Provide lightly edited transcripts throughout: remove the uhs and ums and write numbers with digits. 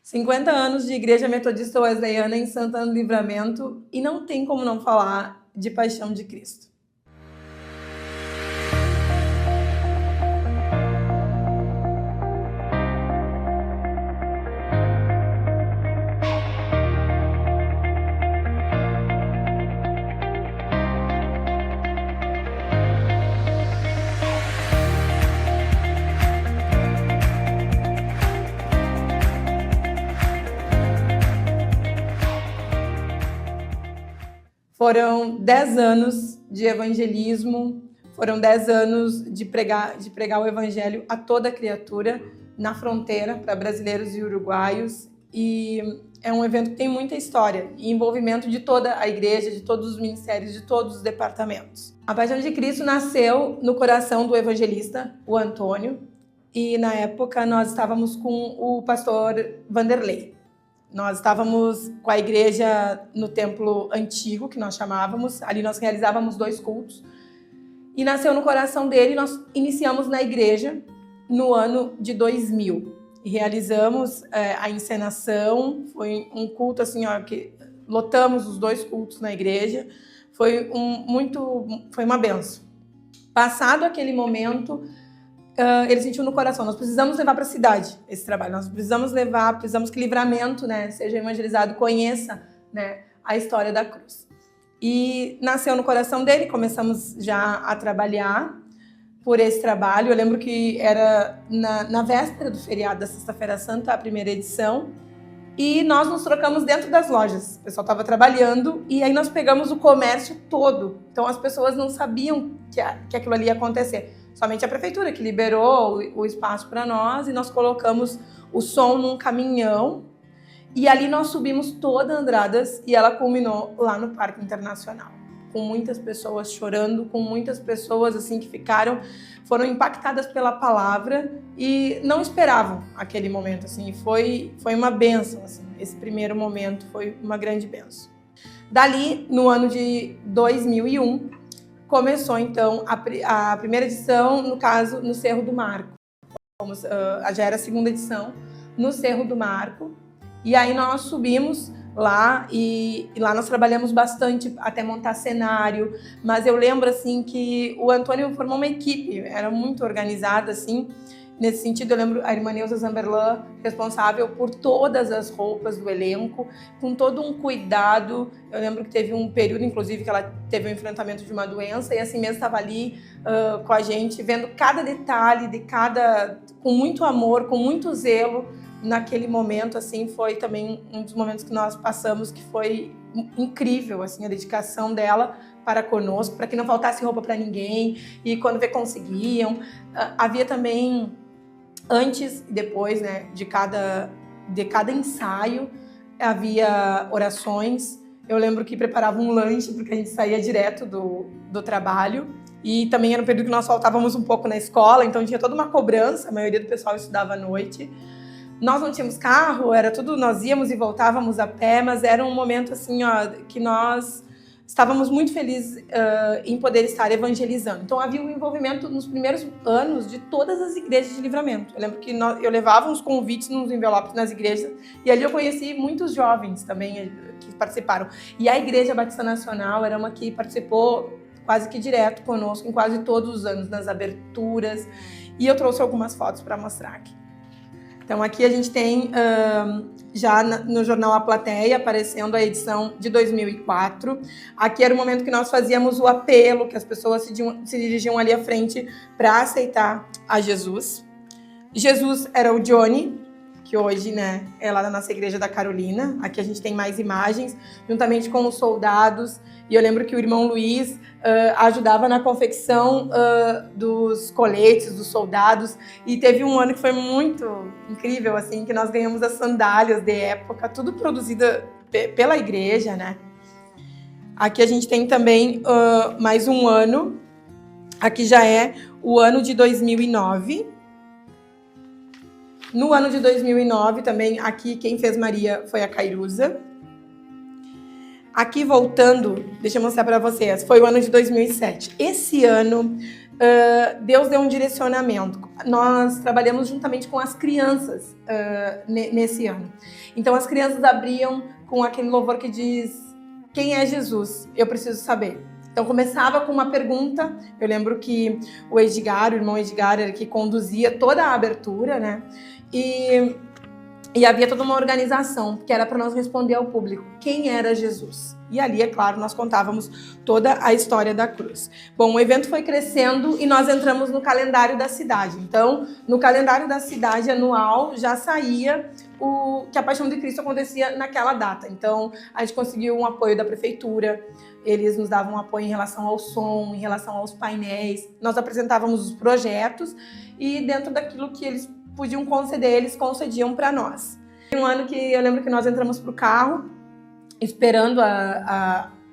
50 anos de Igreja Metodista Wesleyana em Santana do Livramento e não tem como não falar de Paixão de Cristo. Foram 10 anos de evangelismo, foram 10 anos de pregar o evangelho a toda criatura na fronteira para brasileiros e uruguaios. E é um evento que tem muita história e envolvimento de toda a igreja, de todos os ministérios, de todos os departamentos. A Paixão de Cristo nasceu no coração do evangelista, o Antônio, e na época nós estávamos com o pastor Vanderlei. Nós estávamos com a igreja no templo antigo, que nós chamávamos. Ali nós realizávamos 2 cultos. E nasceu no coração dele, nós iniciamos na igreja no ano de 2000. E realizamos a encenação. Foi um culto assim, ó, que lotamos os 2 cultos na igreja. Foi uma benção. Passado aquele momento, ele sentiu no coração, nós precisamos levar para a cidade esse trabalho, nós precisamos que Livramento, né, seja evangelizado, conheça, né, a história da cruz. E nasceu no coração dele, começamos já a trabalhar por esse trabalho. Eu lembro que era na véspera do feriado da Sexta-feira Santa, a primeira edição, e nós nos trocamos dentro das lojas. O pessoal estava trabalhando e aí nós pegamos o comércio todo, então as pessoas não sabiam que aquilo ali ia acontecer. Somente a prefeitura que liberou o espaço para nós e nós colocamos o som num caminhão e ali nós subimos toda Andradas e ela culminou lá no Parque Internacional, com muitas pessoas chorando, com muitas pessoas assim que foram impactadas pela palavra e não esperavam aquele momento, assim. Foi uma bênção, assim. Esse primeiro momento foi uma grande bênção. Dali, no ano de 2001, começou, então, a primeira edição, no caso, no Cerro do Marco. Já era a segunda edição, no Cerro do Marco. E aí nós subimos lá e lá nós trabalhamos bastante até montar cenário. Mas eu lembro, assim, que o Antônio formou uma equipe, era muito organizada, assim. Nesse sentido, eu lembro a irmã Neuza Zamberlan, responsável por todas as roupas do elenco, com todo um cuidado. Eu lembro que teve um período, inclusive, que ela teve um enfrentamento de uma doença e assim mesmo estava ali com a gente, vendo cada detalhe, com muito amor, com muito zelo. Naquele momento, assim, foi também um dos momentos que nós passamos, que foi incrível, assim, a dedicação dela para conosco, para que não faltasse roupa para ninguém, e quando conseguiam. Havia também, antes e depois, né, de cada ensaio, havia orações. Eu lembro que preparava um lanche, porque a gente saía direto do trabalho, e também era um período que nós faltávamos um pouco na escola, então tinha toda uma cobrança, a maioria do pessoal estudava à noite. Nós não tínhamos carro, era tudo, nós íamos e voltávamos a pé, mas era um momento assim, ó, que nós estávamos muito felizes em poder estar evangelizando. Então havia um envolvimento nos primeiros anos de todas as igrejas de Livramento. Eu lembro que eu levava uns convites nos envelopes nas igrejas e ali eu conheci muitos jovens também que participaram. E a Igreja Batista Nacional era uma que participou quase que direto conosco em quase todos os anos, nas aberturas. E eu trouxe algumas fotos para mostrar aqui. Então aqui a gente tem já no jornal A Plateia aparecendo a edição de 2004. Aqui era o momento que nós fazíamos o apelo, que as pessoas se dirigiam ali à frente para aceitar a Jesus. Jesus era o Johnny, que hoje, né, é lá na nossa igreja da Carolina. Aqui a gente tem mais imagens, juntamente com os soldados. E eu lembro que o irmão Luiz ajudava na confecção dos coletes dos soldados. E teve um ano que foi muito incrível, assim, que nós ganhamos as sandálias de época, tudo produzida pela igreja, né? Aqui a gente tem também mais um ano. Aqui já é o ano de 2009. No ano de 2009 também, aqui quem fez Maria foi a Cairuza. Aqui voltando, deixa eu mostrar para vocês, foi o ano de 2007. Esse ano Deus deu um direcionamento. Nós trabalhamos juntamente com as crianças nesse ano. Então as crianças abriam com aquele louvor que diz: quem é Jesus? Eu preciso saber. Então começava com uma pergunta. Eu lembro que o irmão Edgar, era que conduzia toda a abertura, né? E havia toda uma organização que era para nós responder ao público quem era Jesus. E ali, é claro, nós contávamos toda a história da cruz. Bom, o evento foi crescendo e nós entramos no calendário da cidade. Então, no calendário da cidade anual já saía que a Paixão de Cristo acontecia naquela data. Então, a gente conseguiu um apoio da prefeitura, eles nos davam apoio em relação ao som, em relação aos painéis. Nós apresentávamos os projetos e dentro daquilo que eles podiam conceder, eles concediam para nós. Um ano que eu lembro que nós entramos para o carro, esperando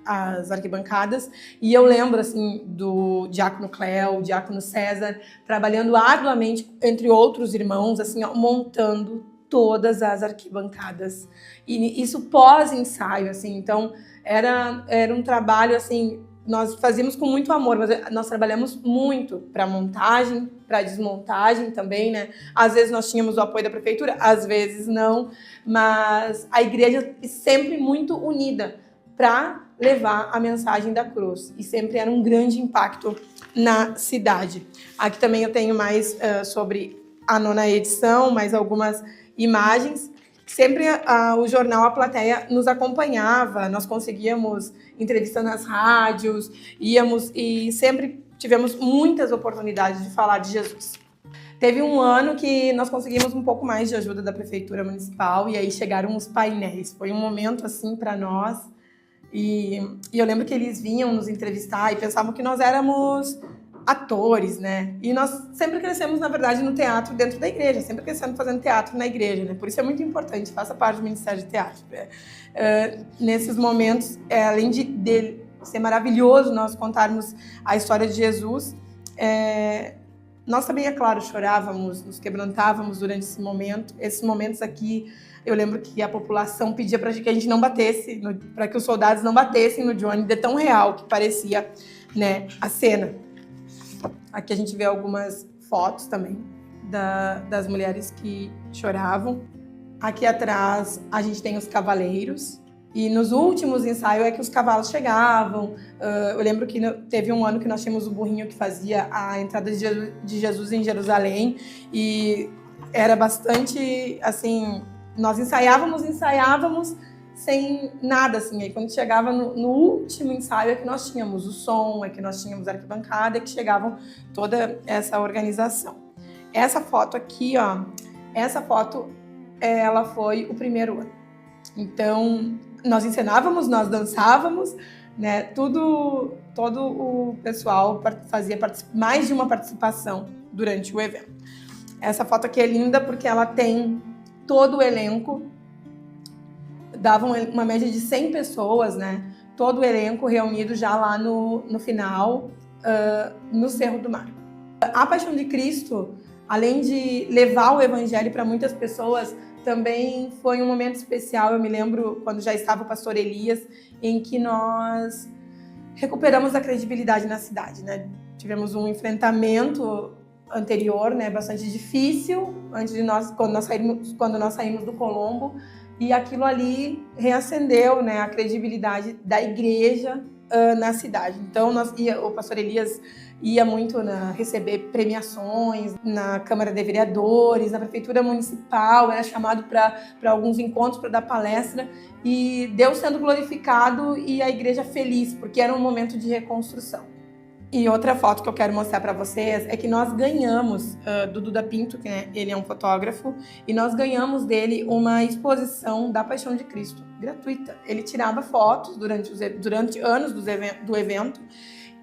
as arquibancadas, e eu lembro assim do diácono Cléo, diácono César, trabalhando arduamente, entre outros irmãos, assim, ó, montando todas as arquibancadas. E isso pós-ensaio, assim, então era um trabalho assim. Nós fazíamos com muito amor, mas nós trabalhamos muito para montagem, para desmontagem também, né? Às vezes nós tínhamos o apoio da prefeitura, às vezes não, mas a igreja sempre muito unida para levar a mensagem da cruz. E sempre era um grande impacto na cidade. Aqui também eu tenho mais sobre a 9ª edição, mais algumas imagens. Sempre o jornal A Plateia nos acompanhava, nós conseguíamos entrevista nas rádios, íamos e sempre tivemos muitas oportunidades de falar de Jesus. Teve um ano que nós conseguimos um pouco mais de ajuda da Prefeitura Municipal e aí chegaram os painéis. Foi um momento assim para nós e eu lembro que eles vinham nos entrevistar e pensavam que nós éramos atores, né? E nós sempre crescemos, na verdade, no teatro dentro da igreja, sempre crescendo fazendo teatro na igreja, né? Por isso é muito importante, faça parte do Ministério de Teatro. Nesses momentos, além de ser maravilhoso nós contarmos a história de Jesus, nós também, é claro, chorávamos, nos quebrantávamos durante esse momento. Esses momentos aqui, eu lembro que a população pedia para que a gente não batesse, para que os soldados não batessem no Johnny, de tão real que parecia, né, a cena. Aqui a gente vê algumas fotos também das mulheres que choravam. Aqui atrás a gente tem os cavaleiros. E nos últimos ensaios é que os cavalos chegavam. Eu lembro que teve um ano que nós tínhamos o burrinho que fazia a entrada de Jesus em Jerusalém. E era bastante, assim, nós ensaiávamos sem nada, assim. Aí quando chegava no último ensaio é que nós tínhamos o som, é que nós tínhamos a arquibancada, é que chegavam toda essa organização. Essa foto aqui, ó, ela foi o primeiro ano. Então, nós encenávamos, nós dançávamos, né? Todo o pessoal fazia mais de uma participação durante o evento. Essa foto aqui é linda porque ela tem todo o elenco. Davam uma média de 100 pessoas, né? Todo o elenco reunido já lá no final, no Cerro do Mar. A Paixão de Cristo, além de levar o Evangelho para muitas pessoas, também foi um momento especial. Eu me lembro quando já estava o pastor Elias, em que nós recuperamos a credibilidade na cidade, né? Tivemos um enfrentamento anterior, né? Bastante difícil, quando nós saímos do Colombo. E aquilo ali reacendeu, né, a credibilidade da igreja na cidade. Então, o pastor Elias ia muito receber premiações na Câmara de Vereadores, na Prefeitura Municipal, era chamado para alguns encontros para dar palestra, e Deus sendo glorificado e a igreja feliz, porque era um momento de reconstrução. E outra foto que eu quero mostrar para vocês é que nós ganhamos do Duda Pinto, que ele é um fotógrafo, e nós ganhamos dele uma exposição da Paixão de Cristo, gratuita. Ele tirava fotos durante anos do evento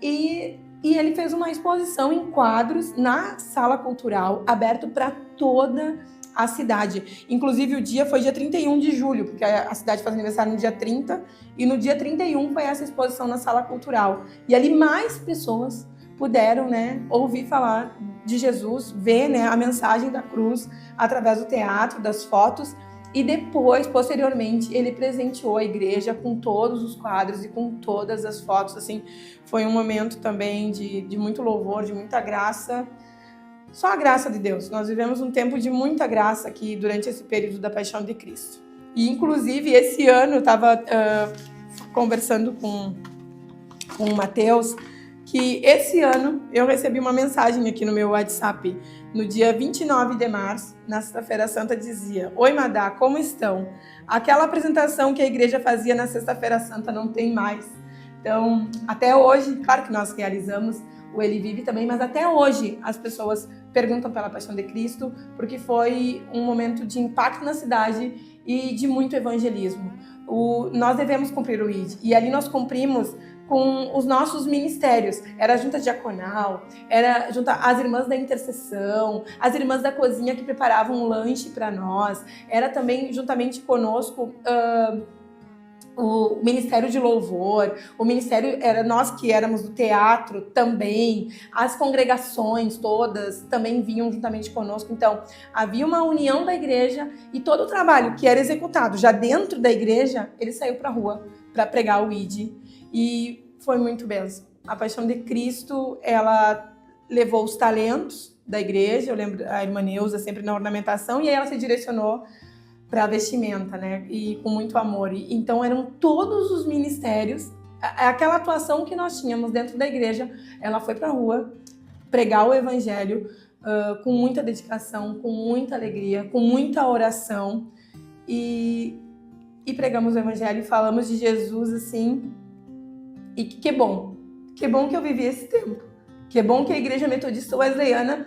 e ele fez uma exposição em quadros na Sala Cultural, aberto para toda a cidade. Inclusive o dia foi dia 31 de julho, porque a cidade faz aniversário no dia 30, e no dia 31 foi essa exposição na Sala Cultural. E ali mais pessoas puderam, né, ouvir falar de Jesus, ver, né, a mensagem da cruz através do teatro, das fotos. E depois, posteriormente, ele presenteou a igreja com todos os quadros e com todas as fotos. Assim, foi um momento também de muito louvor, de muita graça. Só a graça de Deus. Nós vivemos um tempo de muita graça aqui durante esse período da Paixão de Cristo. E, inclusive, esse ano eu estava conversando com o Mateus, que esse ano eu recebi uma mensagem aqui no meu WhatsApp. No dia 29 de março, na Sexta-feira Santa, dizia: Oi, Madá, como estão? Aquela apresentação que a igreja fazia na Sexta-feira Santa não tem mais. Então, até hoje, claro que nós realizamos o Ele Vive também, mas até hoje as pessoas perguntam pela Paixão de Cristo, porque foi um momento de impacto na cidade e de muito evangelismo. Nós devemos cumprir o ID, e ali nós cumprimos com os nossos ministérios. Era a junta diaconal, era junto às irmãs da intercessão, as irmãs da cozinha que preparavam um lanche para nós, era também juntamente conosco o Ministério de Louvor, o Ministério, era nós que éramos do teatro também, as congregações todas também vinham juntamente conosco. Então, havia uma união da igreja e todo o trabalho que era executado já dentro da igreja, ele saiu para a rua para pregar o ID. E foi muito benção. A Paixão de Cristo, ela levou os talentos da igreja, eu lembro a irmã Neuza sempre na ornamentação, e aí ela se direcionou para a vestimenta, né? E com muito amor. E, então eram todos os ministérios, aquela atuação que nós tínhamos dentro da igreja, ela foi para a rua pregar o evangelho com muita dedicação, com muita alegria, com muita oração, e pregamos o evangelho e falamos de Jesus assim. E que bom que eu vivi esse tempo, que bom que a Igreja Metodista Wesleyana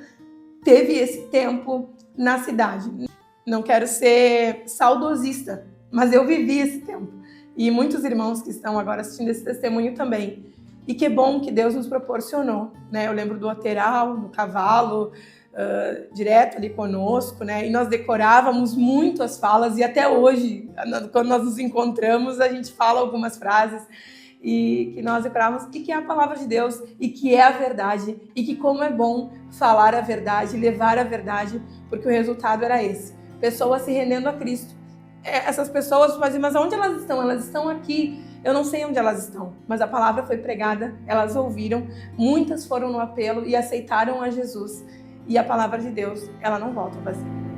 teve esse tempo na cidade. Não quero ser saudosista, mas eu vivi esse tempo. E muitos irmãos que estão agora assistindo esse testemunho também. E que bom que Deus nos proporcionou, né? Eu lembro do Oteral, do Cavalo, direto ali conosco, né? E nós decorávamos muito as falas, e até hoje, quando nós nos encontramos, a gente fala algumas frases e que nós decorávamos, e que é a palavra de Deus, e que é a verdade, e que como é bom falar a verdade, levar a verdade, porque o resultado era esse. Pessoas se rendendo a Cristo. Essas pessoas, mas onde elas estão? Elas estão aqui. Eu não sei onde elas estão, mas a palavra foi pregada, elas ouviram, muitas foram no apelo e aceitaram a Jesus. E a palavra de Deus, ela não volta vazia.